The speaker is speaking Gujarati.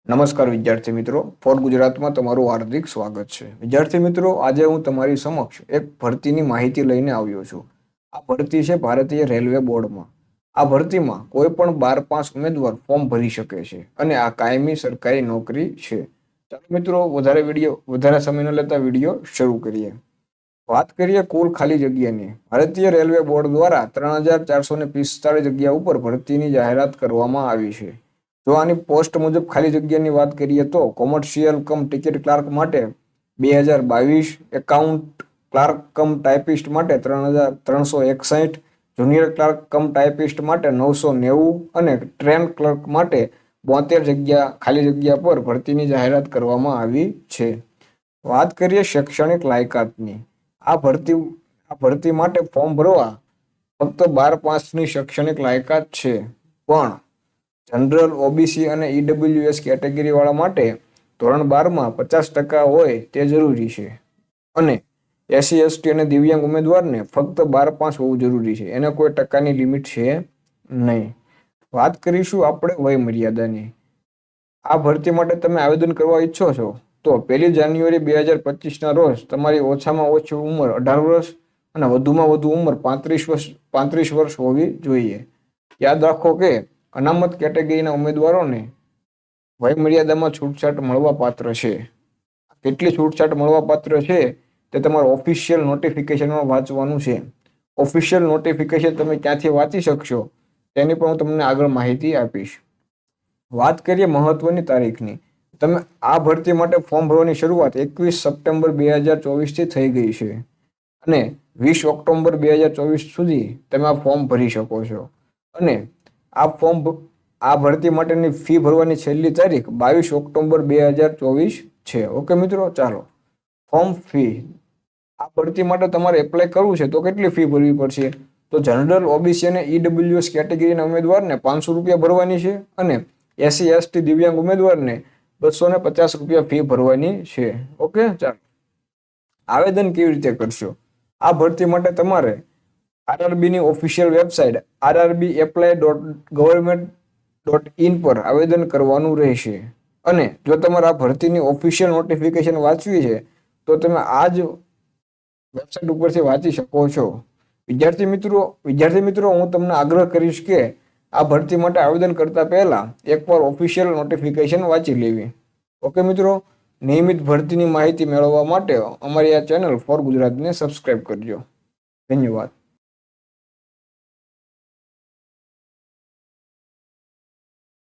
નમસ્કાર વિદ્યાર્થી મિત્રો, ફોર ગુજરાતમાં તમારું હાર્દિક સ્વાગત છે. વિદ્યાર્થી મિત્રો, આજે હું તમારી સમક્ષ એક ભરતીની માહિતી લઈને આવ્યો છું. આ ભરતી છે ભારતીય રેલવે બોર્ડમાં. આ ભરતીમાં કોઈ પણ 12 પાસ ઉમેદવાર ફોર્મ ભરી શકે છે અને આ કાયમી સરકારી નોકરી છે. ચાલો મિત્રો, વધારે સમય ન લેતા વિડીયો શરૂ કરીએ. વાત કરીએ કુલ ખાલી જગ્યાની. ભારતીય રેલવે બોર્ડ દ્વારા 3445 જગ્યા ઉપર ભરતીની જાહેરાત કરવામાં આવી છે. જો આની પોસ્ટ મુજબ ખાલી જગ્યાની વાત કરીએ તો કોમર્શિયલ કમ ટિકિટ ક્લાર્ક માટે 2022, એકાઉન્ટ ક્લાર્ક કમ ટાઈપિસ્ટ માટે 3361, જુનિયર ક્લાર્ક કમ ટાઈપિસ્ટ માટે 990 અને ટ્રેન ક્લર્ક માટે 72 ખાલી જગ્યા પર ભરતીની જાહેરાત કરવામાં આવી છે. વાત કરીએ શૈક્ષણિક લાયકાતની. આ ભરતી માટે ફોર્મ ભરવા ફક્ત 12 પાસની શૈક્ષણિક લાયકાત છે, પણ જનરલ, ઓબીસી અને ઈડબ્લ્યુએસ કેટેગરી વાળા માટે ધોરણ 12માં 50% હોય તે જરૂરી છે અને એસસી, એસટી અને દિવ્યાંગ ઉમેદવારને ફક્ત 12 પાસ હોવું જરૂરી છે. એને કોઈ ટકાની લિમિટ છે નહીં. વાત કરીશું આપણે વય મર્યાદાની. આ ભરતી માટે તમે આવેદન કરવા ઈચ્છો છો તો 1 જાન્યુઆરી 2025ના રોજ તમારી ઓછામાં ઓછી ઉંમર 18 વર્ષ અને વધુમાં વધુ ઉંમર 35 વર્ષ હોવી જોઈએ. યાદ રાખો કે અનામત કેટેગરીના ઉમેદવારોને વય મર્યાદામાં છૂટછાટ મળવા પાત્ર છે. કેટલી છૂટછાટ મળવા પાત્ર છે તે તમારે ઓફિશિયલ નોટિફિકેશનમાં વાંચવાનું છે. ઓફિશિયલ નોટિફિકેશન તમે ક્યાંથી વાંચી શકશો તેની પણ હું તમને આગળ માહિતી આપીશ. વાત કરીએ મહત્વની તારીખની. તમે આ ભરતી માટે ફોર્મ ભરવાની શરૂઆત 21 સપ્ટેમ્બર 2024થી થઈ ગઈ છે અને 20 ઓક્ટોબર 2024 સુધી તમે આ ફોર્મ ભરી શકો છો. અને આ ભરતી માટેની ફી ભરવાની છેલ્લી તારીખ 22 ઓક્ટોબર 2024 છે. ઓકે મિત્રો, ચાલો. Form fee. આ ભરતી માટે તમારે એપ્લાય કરવું છે તો કેટલી ફી ભરવી પડશે? તો જનરલ, ઓબીસી અને ઈડબ્લ્યુએસ કેટેગરીના ઉમેદવારને 500 રૂપિયા ભરવાની છે અને એસસી, એસટી, દિવ્યાંગ ઉમેદવારને 250 રૂપિયા ફી ભરવાની છે. ઓકે, ચાલો. આવેદન કેવી રીતે કરશો? આ ભરતી માટે તમારે આરઆરબીની ઓફિશિયલ વેબસાઇટ rrbapply.government.in પર આવેદન કરવાનું રહેશે. અને જો તમારે આ ભરતીની ઓફિશિયલ નોટિફિકેશન વાંચવી છે તો તમે આ જ વેબસાઇટ ઉપરથી વાંચી શકો છો. વિદ્યાર્થી મિત્રો, હું તમને આગ્રહ કરીશ કે આ ભરતી માટે આવેદન કરતા પહેલા એકવાર ઓફિશિયલ નોટિફિકેશન વાંચી લેવી. ઓકે મિત્રો, નિયમિત ભરતીની માહિતી મેળવવા માટે અમારી આ ચેનલ ફોર ગુજરાતને સબસ્ક્રાઇબ કરજો. ધન્યવાદ.